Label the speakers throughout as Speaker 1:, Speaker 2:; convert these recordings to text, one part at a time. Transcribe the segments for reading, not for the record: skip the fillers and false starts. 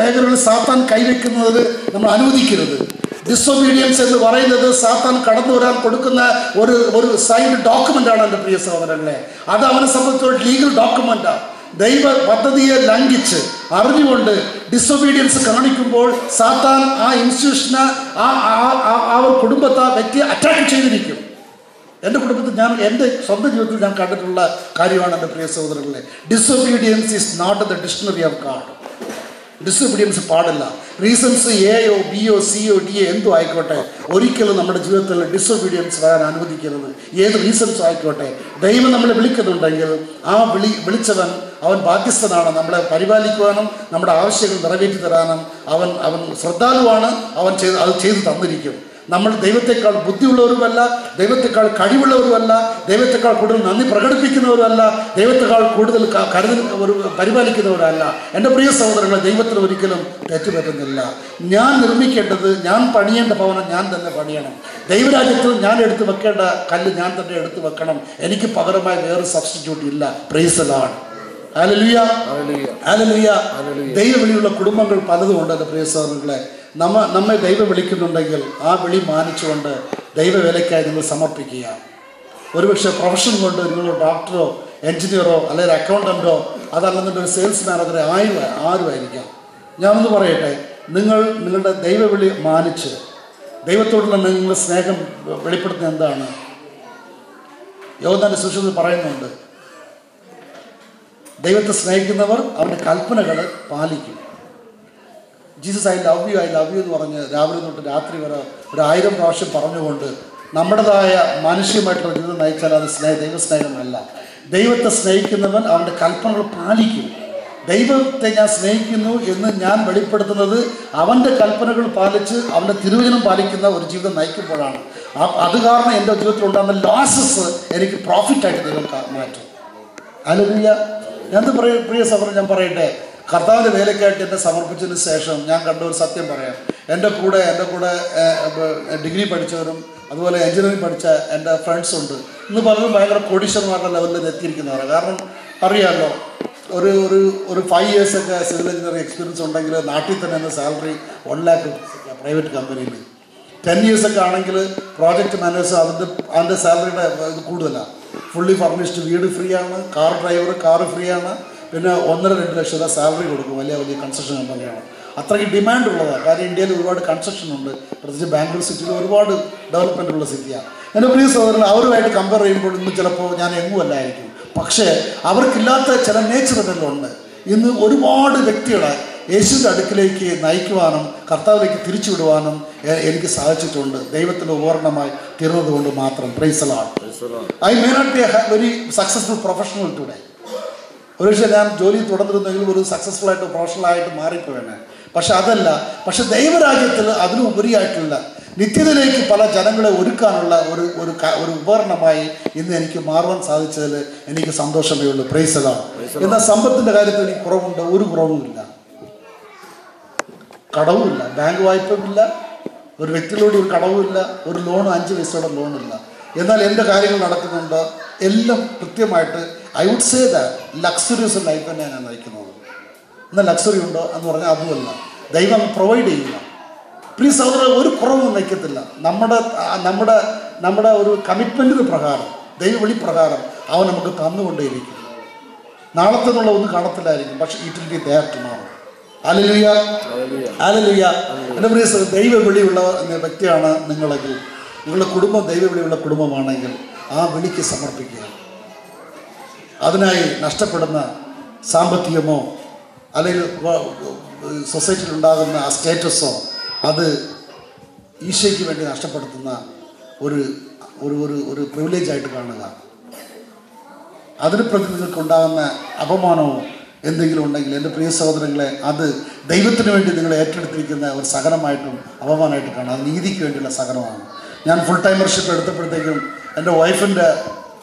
Speaker 1: മേഖലകളിൽ സാത്താൻ കൈവയ്ക്കുന്നത് നമ്മൾ അനുവദിക്കരുത്. ഡിസൊബീഡിയൻസ് എന്ന് പറയുന്നത് സാത്താൻ കടന്നു വരാൻ കൊടുക്കുന്ന ഒരു സൈഡ് ഡോക്യുമെൻ്റാണ് എൻ്റെ പ്രിയ സഹോദരങ്ങളെ. അത് അവനെ സംബന്ധിച്ചൊരു ലീഗൽ ഡോക്യുമെൻ്റാണ്. ദൈവ പദ്ധതിയെ ലംഘിച്ച് അറിഞ്ഞുകൊണ്ട് ഡിസൊബീഡിയൻസ് കാണിക്കുമ്പോൾ സാത്താൻ ആ ഇൻസ്റ്റിറ്റ്യൂഷനെ ആ കുടുംബത്തെ വ്യക്തിയെ അറ്റാക്ക് ചെയ്തിരിക്കും. എൻ്റെ കുടുംബത്തിൽ എൻ്റെ സ്വന്തം ജീവിതത്തിൽ ഞാൻ കണ്ടിട്ടുള്ള കാര്യമാണ് എൻ്റെ പ്രിയ സഹോദരങ്ങളെ. Disobedience is not the dictionary of God. Disobedience പാടില്ല. റീസൺസ് എയോ ബിയോ സിയോ ഡിയോ എന്തോ ആയിക്കോട്ടെ, ഒരിക്കലും നമ്മുടെ ജീവിതത്തിൽ ഡിസൊബീഡിയൻസ് വരാൻ അനുവദിക്കരുത്. ഏത് റീസൺസും ആയിക്കോട്ടെ, ദൈവം നമ്മളെ വിളിക്കുന്നുണ്ടെങ്കിൽ ആ വിളിച്ചവൻ അവൻ ബാധ്യസ്ഥനാണ്. നമ്മളെ പരിപാലിക്കുവാനും നമ്മുടെ ആവശ്യങ്ങൾ നിറവേറ്റി തരാനും അവൻ ശ്രദ്ധാലുവാണ്. അത് ചെയ്തു തന്നിരിക്കും. നമ്മൾ ദൈവത്തെക്കാൾ ബുദ്ധിയുള്ളവരുമല്ല, ദൈവത്തെക്കാൾ കഴിവുള്ളവരുമല്ല, ദൈവത്തെക്കാൾ കൂടുതൽ നന്ദി പ്രകടിപ്പിക്കുന്നവരല്ല, ദൈവത്തെക്കാൾ കൂടുതൽ പരിപാലിക്കുന്നവരല്ല. എൻ്റെ പ്രിയ സഹോദരങ്ങളെ, ദൈവത്തിന് ഒരിക്കലും തെറ്റുപറ്റുന്നില്ല. ഞാൻ നിർമ്മിക്കേണ്ടത്, ഞാൻ പണിയേണ്ട ഭവനം ഞാൻ തന്നെ പണിയണം. ദൈവരാജ്യത്തിൽ ഞാൻ എടുത്തു വെക്കേണ്ട കല്ല് ഞാൻ തന്നെ എടുത്തു വെക്കണം. എനിക്ക് പകരമായി വേറെ സബ്സ്റ്റിറ്റ്യൂട്ട് ഇല്ല. Praise the lord. Hallelujah, hallelujah. ദൈവവിളിയുള്ള കുടുംബങ്ങൾ പലതുമുണ്ട് എൻ്റെ പ്രിയ സഹോദരങ്ങളെ. നമ്മെ ദൈവം വിളിക്കുന്നുണ്ടെങ്കിൽ ആ വിളി മാനിച്ചുകൊണ്ട് ദൈവവേലയ്ക്കായി നിങ്ങൾ സമർപ്പിക്കുക. ഒരുപക്ഷെ പ്രൊഫഷൻ കൊണ്ട് നിങ്ങൾ ഡോക്ടറോ എൻജിനീയറോ അല്ലെങ്കിൽ അക്കൗണ്ടൻറ്റോ അതല്ലെന്നുണ്ടെങ്കിൽ ഒരു സെയിൽസ് മാനേജറെ ആരുമായിരിക്കാം. ഞാനൊന്ന് പറയട്ടെ, നിങ്ങളുടെ ദൈവവിളി മാനിച്ച് ദൈവത്തോടുള്ള നിങ്ങളുടെ സ്നേഹം വെളിപ്പെടുത്തുന്നത് എന്താണ്? യോഹന്നാന്റെ സുവിശേഷത്തിൽ പറയുന്നുണ്ട്, ദൈവത്തെ സ്നേഹിക്കുന്നവർ അവൻ്റെ കൽപ്പനകൾ പാലിക്കും. ജീസസ് ഐ ലവ് യു എന്ന് പറഞ്ഞ് രാവിലെ തൊട്ട് രാത്രി വരെ 1000 പ്രാവശ്യം പറഞ്ഞുകൊണ്ട് നമ്മുടേതായ മാനുഷികമായിട്ടുള്ള ജീവിതം നയിച്ചാൽ അത് ദൈവസ്നേഹമല്ല. ദൈവത്തെ സ്നേഹിക്കുന്നവൻ അവൻ്റെ കൽപ്പനകൾ പാലിക്കും. ദൈവത്തെ ഞാൻ സ്നേഹിക്കുന്നു എന്ന് ഞാൻ വെളിപ്പെടുത്തുന്നത് അവൻ്റെ കൽപ്പനകൾ പാലിച്ച് അവൻ്റെ തിരുവചനം പാലിക്കുന്ന ഒരു ജീവിതം നയിക്കുമ്പോഴാണ്. അത് കാരണം എൻ്റെ ജീവിതത്തിലുണ്ടാകുന്ന ലോസസ് എനിക്ക് പ്രോഫിറ്റായിട്ട് ദൈവം മാറ്റും. ഹല്ലേലൂയ. എന്ത് പ്രിയ സഹോദരൻ, ഞാൻ പറയട്ടെ, കർത്താവിൻ്റെ വേലയ്ക്കായിട്ട് എന്നെ സമർപ്പിച്ചതിന് ശേഷം ഞാൻ കണ്ട ഒരു സത്യം പറയാം. എൻ്റെ കൂടെ ഡിഗ്രി പഠിച്ചവരും അതുപോലെ എഞ്ചിനീയറിംഗ് പഠിച്ച എൻ്റെ ഫ്രണ്ട്സുണ്ട്. ഇന്ന് പലരും ഭയങ്കര കോടീശ്വരന്മാരുടെ ലെവലിൽ എത്തിയിരിക്കുന്നവരാണ്. കാരണം അറിയാമല്ലോ, ഒരു 5 ഇയേഴ്സൊക്കെ സിവിൽ എഞ്ചിനീയറിംഗ് എക്സ്പീരിയൻസ് ഉണ്ടെങ്കിൽ നാട്ടിൽ തന്നെ സാലറി 1 lakh പ്രൈവറ്റ് കമ്പനിയിൽ. 10 ഇയേഴ്സൊക്കെ ആണെങ്കിൽ പ്രോജക്റ്റ് മാനേജേഴ്സ് അതിൻ്റെ സാലറിയുടെ ഇത് കൂടുതലാണ്. ഫുള്ളി ഫർണിഷ്ഡ് വീട് ഫ്രീ ആണ്, കാറ് ഫ്രീ ആണ്, പിന്നെ 1.5-2 ലക്ഷം രൂപ സാലറി കൊടുക്കും. വലിയ കൺസ്ട്രക്ഷൻ കമ്പനിയാണ്. അത്രയ്ക്ക് ഡിമാൻഡ് ഉള്ളതാണ്. കാര്യം ഇന്ത്യയിൽ ഒരുപാട് കൺസ്ട്രക്ഷൻ ഉണ്ട്. പ്രത്യേകിച്ച് ബാംഗ്ലൂർ സിറ്റിയിൽ ഒരുപാട് ഡെവലപ്മെൻ്റ് ഉള്ള സിറ്റിയാണ്. എൻ്റെ പ്രിയ സഹോദരൻ, അവരുമായിട്ട് കമ്പയർ ചെയ്യുമ്പോൾ ഇന്ന് ചിലപ്പോൾ ഞാൻ എങ്ങുമല്ലായിരിക്കും. പക്ഷേ അവർക്കില്ലാത്ത ചില നേച്ചറുകളെല്ലാം ഉണ്ട്. ഇന്ന് ഒരുപാട് വ്യക്തികളെ യേശുവിൻ്റെ അടുക്കിലേക്ക് നയിക്കുവാനും കർത്താവിലേക്ക് തിരിച്ചുവിടുവാനും എനിക്ക് സാധിച്ചിട്ടുണ്ട്. ദൈവത്തിൻ്റെ ഉപകരണമായി തീർന്നതുകൊണ്ട് മാത്രം. Praise the Lord. I may not be a very successful professional today. ഒരുപക്ഷെ ഞാൻ ജോലി തുടർന്നിരുന്നെങ്കിലും ഒരു സക്സസ്ഫുൾ ആയിട്ട് പ്രൊഫഷണലായിട്ട് മാറിപ്പോയാണ്. പക്ഷെ ദൈവരാജ്യത്തിൽ അതിനും ഉപരിയായിട്ടുള്ള നിത്യതയിലേക്ക് പല ജനങ്ങളെ ഒരുക്കാനുള്ള ഒരു ഉപകരണമായി ഇന്ന് എനിക്ക് മാറുവാൻ സാധിച്ചതിൽ എനിക്ക് സന്തോഷമേ ഉള്ളൂ. Price the Lord. എന്നാൽ സമ്പത്തിൻ്റെ കാര്യത്തിൽ എനിക്ക് കുറവുണ്ട്? ഒരു കുറവുമില്ല. കടവുമില്ല, ബാങ്ക് വായ്പയുമില്ല, ഒരു വ്യക്തികളോട് ഒരു കടവുമില്ല, ഒരു ലോണും 5 പൈസയുടെ ലോണില്ല. എന്നാൽ എൻ്റെ കാര്യങ്ങൾ നടക്കുന്നുണ്ട്. എല്ലാം കൃത്യമായിട്ട് I would say that luxurious life തന്നെയാണ് ഞാൻ നയിക്കുന്നത്. എന്നാൽ ലക്സുറി ഉണ്ടോ എന്ന് പറഞ്ഞാൽ അതുമല്ല. ദൈവം പ്രൊവൈഡ് ചെയ്യുക. പ്രിയ സഹോദരൻ, ഒരു കുറവും നയിക്കത്തില്ല. നമ്മുടെ ഒരു കമ്മിറ്റ്മെൻറ്റിന് പ്രകാരം, ദൈവവിളി പ്രകാരം അവൻ നമുക്ക് തന്നുകൊണ്ടേയിരിക്കും. നാളത്തെന്നുള്ള ഒന്നും കാണത്തില്ലായിരിക്കും, പക്ഷെ it will be there tomorrow. Hallelujah, hallelujah. എൻ്റെ പ്രിയ ദൈവവിളിയുള്ള വ്യക്തിയാണ് നിങ്ങളെങ്കിൽ, നിങ്ങളുടെ കുടുംബം ദൈവവിളിയുള്ള കുടുംബമാണെങ്കിൽ ആ വിളിക്ക് സമർപ്പിക്കുക. അതിനായി നഷ്ടപ്പെടുന്ന സാമ്പത്തികമോ അല്ലെങ്കിൽ സൊസൈറ്റിയിലുണ്ടാകുന്ന ആ സ്റ്റേറ്റസോ അത് ഈശോയ്ക്ക് വേണ്ടി നഷ്ടപ്പെടുത്തുന്ന ഒരു പ്രിവിലേജായിട്ട് കാണുക. അതിന് പ്രതി നിങ്ങൾക്കുണ്ടാകുന്ന അപമാനമോ എന്തെങ്കിലും ഉണ്ടെങ്കിൽ എൻ്റെ പ്രിയ സഹോദരങ്ങളെ, അത് ദൈവത്തിന് വേണ്ടി നിങ്ങൾ ഏറ്റെടുത്തിരിക്കുന്ന ഒരു സഹനമായിട്ടും അപമാനമായിട്ടും കാണുക. അത് നീതിക്ക് വേണ്ടിയുള്ള സഹനമാണ്. ഞാൻ ഫുൾ ടൈമർഷിപ്പ് എടുത്തപ്പോഴത്തേക്കും എൻ്റെ വൈഫിൻ്റെ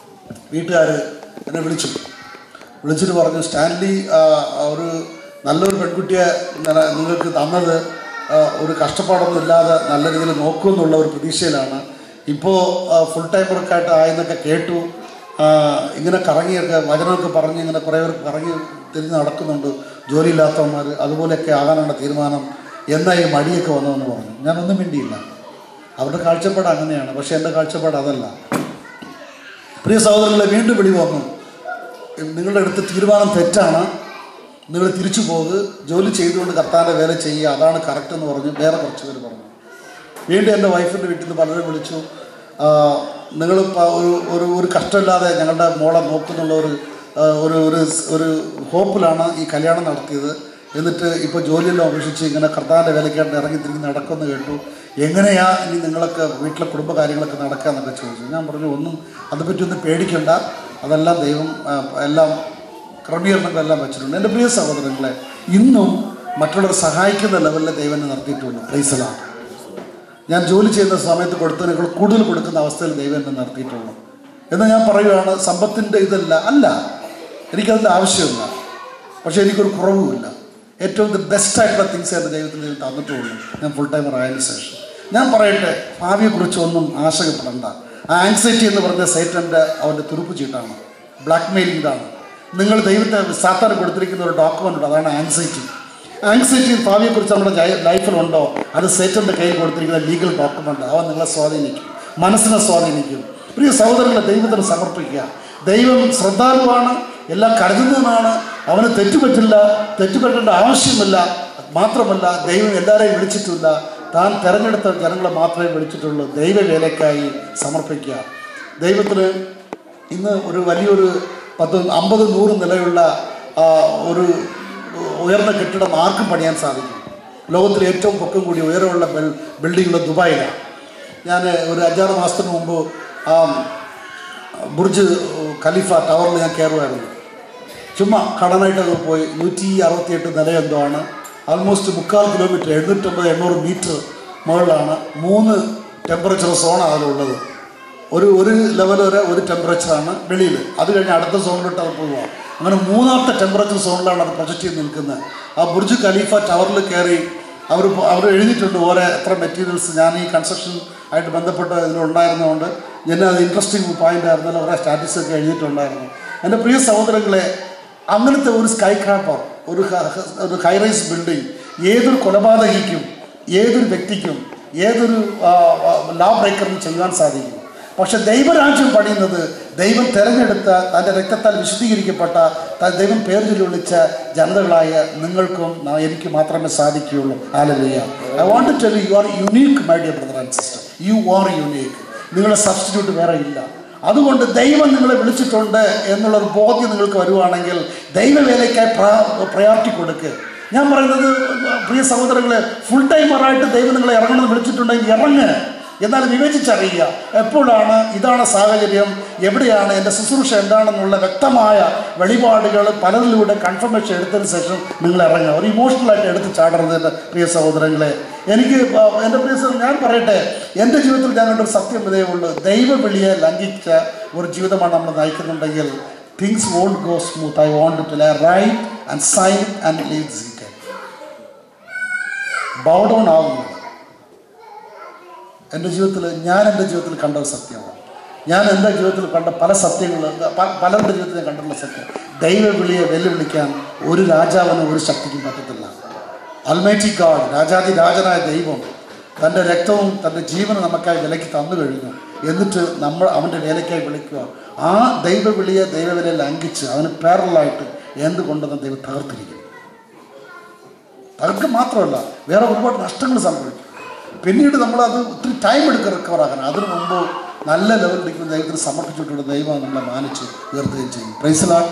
Speaker 1: വീട്ടുകാർ എന്നെ വിളിച്ചിട്ട് പറഞ്ഞു, സ്റ്റാൻലി ഒരു നല്ലൊരു പെൺകുട്ടിയെ നിങ്ങൾക്ക് തന്നത് ഒരു കഷ്ടപ്പാടൊന്നും ഇല്ലാതെ നല്ല രീതിയിൽ നോക്കുമെന്നുള്ള ഒരു പ്രതീക്ഷയിലാണ്. ഇപ്പോൾ ഫുൾ ടൈം വർക്കായിട്ട് ആയെന്നൊക്കെ കേട്ടു. ഇങ്ങനെ കറങ്ങിയൊക്കെ വചനമൊക്കെ പറഞ്ഞ് ഇങ്ങനെ കുറേ പേർക്ക് കറങ്ങി തിരിഞ്ഞ് നടക്കുന്നുണ്ട്. ജോലിയില്ലാത്തവന്മാർ അതുപോലെയൊക്കെ ആകാനുള്ള തീരുമാനം എന്നായി മടിയൊക്കെ വന്നതെന്ന് പറഞ്ഞു. ഞാനൊന്നും മിണ്ടിയില്ല. അവരുടെ കാഴ്ചപ്പാട് അങ്ങനെയാണ്. പക്ഷേ എൻ്റെ കാഴ്ചപ്പാട് അതല്ല. പ്രിയ സഹോദരങ്ങളെ, വീണ്ടും വിളി വന്നു, നിങ്ങളുടെ അടുത്ത് തീരുമാനം തെറ്റാണ്, നിങ്ങൾ തിരിച്ചു പോകുക, ജോലി ചെയ്തുകൊണ്ട് കർത്താവിൻ്റെ വേല ചെയ്യുക, അതാണ് കറക്റ്റ് എന്ന് പറഞ്ഞു. വേറെ കുറച്ച് പേര് പറഞ്ഞു. വീണ്ടും എൻ്റെ വൈഫിൻ്റെ വീട്ടിൽ നിന്ന് പലരും വിളിച്ചു, നിങ്ങൾ ഒരു കഷ്ടമില്ലാതെ ഞങ്ങളുടെ മോളെ നോക്കുന്നുള്ള ഒരു ഹോപ്പിലാണ് ഈ കല്യാണം നടത്തിയത്. എന്നിട്ട് ഇപ്പോൾ ജോലിയെല്ലാം അപേക്ഷിച്ച് ഇങ്ങനെ കർത്താവിൻ്റെ വേലയ്ക്കായിട്ട് ഇറങ്ങി തിരിഞ്ഞ് നടക്കുമെന്ന് കേട്ടു. എങ്ങനെയാ ഇനി നിങ്ങളൊക്കെ വീട്ടിലെ കുടുംബകാര്യങ്ങളൊക്കെ നടക്കുക എന്നൊക്കെ ചോദിച്ചു. ഞാൻ പറഞ്ഞു, ഒന്നും അതേപ്പറ്റിയൊന്നും പേടിക്കണ്ട, അതെല്ലാം ദൈവം എല്ലാം ക്രമീകരണങ്ങളെല്ലാം വെച്ചിട്ടുണ്ട്. എൻ്റെ പ്രിയ സഹോദരങ്ങളെ, ഇന്നും മറ്റുള്ളവരെ സഹായിക്കുന്ന ലെവലിൽ ദൈവം നിർത്തിയിട്ടുള്ളൂ. Price the Lord. ഞാൻ ജോലി ചെയ്യുന്ന സമയത്ത് കൊടുത്തതിനേക്കാൾ കൂടുതൽ കൊടുക്കുന്ന അവസ്ഥയിൽ ദൈവം എന്നെ നിർത്തിയിട്ടുള്ളൂ എന്ന് ഞാൻ പറയുകയാണ്. സമ്പത്തിൻ്റെ ഇതല്ല, എനിക്കതിൻ്റെ ആവശ്യമില്ല, പക്ഷേ എനിക്കൊരു കുറവുമില്ല. ഏറ്റവും ബെസ്റ്റായിട്ടുള്ള തിങ്സ് എൻ്റെ ദൈവത്തിൽ നിന്ന് തന്നിട്ടുള്ളൂ ഞാൻ ഫുൾ ടൈമർ ആയതിനു ശേഷം. ഞാൻ പറയട്ടെ, ഭാവിയെക്കുറിച്ചൊന്നും ആശങ്കപ്പെടണ്ട. ആ ആങ്സൈറ്റി എന്ന് പറഞ്ഞ സൈറ്റൻ്റെ അവൻ്റെ തുറുപ്പ് ചീട്ടാണ്, ബ്ലാക്ക് മെയിലിംഗാണ്. നിങ്ങൾ ദൈവത്തെ സാത്താൻ കൊടുത്തിരിക്കുന്ന ഒരു ഡോക്യുമെൻ്റ് ഉണ്ട്, അതാണ് ആങ്സൈറ്റി. ഭാവിയെക്കുറിച്ച് നമ്മുടെ ലൈഫിലുണ്ടോ, അത് സൈറ്റൻ്റെ കയ്യിൽ കൊടുത്തിരിക്കുന്ന ലീഗൽ ഡോക്യുമെൻ്റ്. അവൻ നിങ്ങളെ സ്വാധീനിക്കും, മനസ്സിനെ സ്വാധീനിക്കും. പ്രിയ സഹോദരങ്ങളെ, ദൈവത്തിന് സമർപ്പിക്കുക. ദൈവം ശ്രദ്ധാലുവാണ്, എല്ലാം കരുതുന്നതാണ്. അവന് തെറ്റുപറ്റേണ്ട ആവശ്യമില്ല. മാത്രമല്ല, ദൈവം എല്ലാവരെയും വിളിച്ചിട്ടില്ല, താൻ തിരഞ്ഞെടുത്ത ജനങ്ങളെ മാത്രമേ വിളിച്ചിട്ടുള്ളൂ. ദൈവവേലയ്ക്കായി സമർപ്പിക്കുക. ദൈവത്തിന് ഇന്ന് ഒരു വലിയൊരു 50-100 നിലയുള്ള ഒരു ഉയർന്ന കെട്ടിടം ആർക്കും പണിയാൻ സാധിക്കും. ലോകത്തിലെ ഏറ്റവും പൊക്കം കൂടി ഉയരമുള്ള ബിൽഡിങ്ങുള്ള ദുബായിലാണ്. ഞാൻ ഒരു 5-6 മാസത്തിന് മുമ്പ് ബുർജ് ഖലീഫ ടവറിൽ ഞാൻ കയറുമായിരുന്നു. ചുമ്മാ കടനായിട്ടൊക്കെ പോയി. 168 നില എന്തോ ആണ്. ആൾമോസ്റ്റ് 3/4 കിലോമീറ്റർ, 750-800 മീറ്റർ മുകളിലാണ്. 3 ടെമ്പറേച്ചർ സോണാണ് അതിലുള്ളത്. ഒരു ലെവൽ വരെ ഒരു ടെമ്പറേച്ചറാണ് വെളിയിൽ. അത് കഴിഞ്ഞ് അടുത്ത സോണിലോട്ട് അത് പോവുക. അങ്ങനെ 3ാമത്തെ ടെമ്പറേച്ചർ സോണിലാണ് അത് പ്രൊജക്റ്റ് ചെയ്ത് നിൽക്കുന്നത്. ആ ബുർജ് ഖലീഫ ടവറിൽ കയറി അവർ എഴുതിയിട്ടുണ്ട് ഓരോ എത്ര മെറ്റീരിയൽസ്. ഞാൻ ഈ കൺസ്ട്രക്ഷൻ ആയിട്ട് ബന്ധപ്പെട്ട് ഇതിലുണ്ടായിരുന്നതുകൊണ്ട് അത് ഇൻട്രസ്റ്റിംഗ് പോയിൻ്റ് ആയിരുന്നല്ലോ. കുറേ സ്റ്റാറ്റിസ്റ്റൊക്കെ എഴുതിയിട്ടുണ്ടായിരുന്നു. എൻ്റെ പ്രിയ സഹോദരങ്ങളെ, അങ്ങനത്തെ ഒരു സ്കൈ ക്രാപ്പർ, ഒരു ഹൈറൈസ് ബിൽഡിംഗ് ഏതൊരു കൊലപാതകിക്കും, ഏതൊരു വ്യക്തിക്കും, ഏതൊരു ലോ ബ്രേക്കറിനും ചെയ്യുവാൻ സാധിക്കും. പക്ഷെ ദൈവരാജ്യം പണിയുന്നത് ദൈവം തിരഞ്ഞെടുത്ത, തൻ്റെ രക്തത്താൽ വിശുദ്ധീകരിക്കപ്പെട്ട, ദൈവം പേര് ചൊല്ലി വിളിച്ച ജനതകളായ നിങ്ങൾക്കും എനിക്ക് മാത്രമേ സാധിക്കുകയുള്ളൂ. Hallelujah. I want to tell you, you are unique my dear brother and sister. You are unique. നിങ്ങളെ സബ്സ്റ്റിറ്റ്യൂട്ട് വേറെ ഇല്ല. അതുകൊണ്ട് ദൈവം നിങ്ങളെ വിളിച്ചിട്ടുണ്ട് എന്നുള്ളൊരു ബോധ്യം നിങ്ങൾക്ക് വരുവാണെങ്കിൽ ദൈവവേലയ്ക്കായി പ്രയോറിറ്റി കൊടുക്കുക. ഞാൻ പറയുന്നത്, പ്രിയ സഹോദരങ്ങളെ, ഫുൾ ടൈമറായിട്ട് ദൈവം നിങ്ങളെ ഇറങ്ങണമെന്ന് വിളിച്ചിട്ടുണ്ടെങ്കിൽ ഇറങ്ങ്. എന്നാൽ വിവേചിച്ചറിയുക, എപ്പോഴാണ്, ഇതാണ് സാഹചര്യം, എവിടെയാണ് എൻ്റെ ശുശ്രൂഷ എന്താണെന്നുള്ള വ്യക്തമായ വെളിപാടുകൾ പലരിലൂടെ കൺഫർമേഷൻ എടുത്തതിന് ശേഷം നിങ്ങൾ ഇറങ്ങുക. ഒരു ഇമോഷണലായിട്ട് എടുത്ത് ചാടരുത് എൻ്റെ പ്രിയ സഹോദരങ്ങളെ. എൻ്റെ പ്രിയ സഹോദരൻ, ഞാൻ പറയട്ടെ, എൻ്റെ ജീവിതത്തിൽ ഞാൻ കണ്ടൊരു സത്യം ഇതേ ഉള്ളൂ. ദൈവവിളിയെ ലംഘിച്ച ഒരു ജീവിതമാണ് നമ്മൾ നയിക്കുന്നുണ്ടെങ്കിൽ things won't go smooth. I want to write and sign and leave the secret. Bow down ആവുന്നത് എൻ്റെ ജീവിതത്തിൽ കണ്ട ഒരു സത്യമാണ്. ഞാൻ എൻ്റെ ജീവിതത്തിൽ കണ്ട പല സത്യങ്ങളും, പലരുടെ ജീവിതത്തിൽ ഞാൻ കണ്ടിട്ടുള്ള സത്യം, ദൈവവിളിയെ വെല്ലുവിളിക്കാൻ ഒരു രാജാവിനും ഒരു ശക്തിക്കും പറ്റത്തില്ല. അൽമൈറ്റി ഗോഡ്, രാജാതിരാജനായ ദൈവം തൻ്റെ രക്തവും തൻ്റെ ജീവനും നമുക്കായി വിലയ്ക്ക് തന്നു കഴിഞ്ഞു. എന്നിട്ട് നമ്മൾ അവൻ്റെ വേലയ്ക്കായി വിളിക്കുക. ആ ദൈവവിളിയെ, ദൈവവിലയെ ലംഘിച്ച് അവന് പാരലായിട്ട് എന്തുകൊണ്ടെന്ന് ദൈവം തകർത്തിരിക്കും. തകർക്കുക മാത്രമല്ല, വേറെ ഒരുപാട് നഷ്ടങ്ങൾ സംഭവിക്കും. പിന്നീട് നമ്മളത് ഒത്തിരി ടൈം എടുക്കുക റിക്കവറാക്കാൻ. അതിനു മുമ്പ് നല്ല ലെവലിലേക്ക് ദൈവത്തിന് സമർപ്പിച്ചിട്ടുള്ള ദൈവം നമ്മളെ മാനിച്ച് ഉയർത്തുകയും ചെയ്യും. Price the Lord.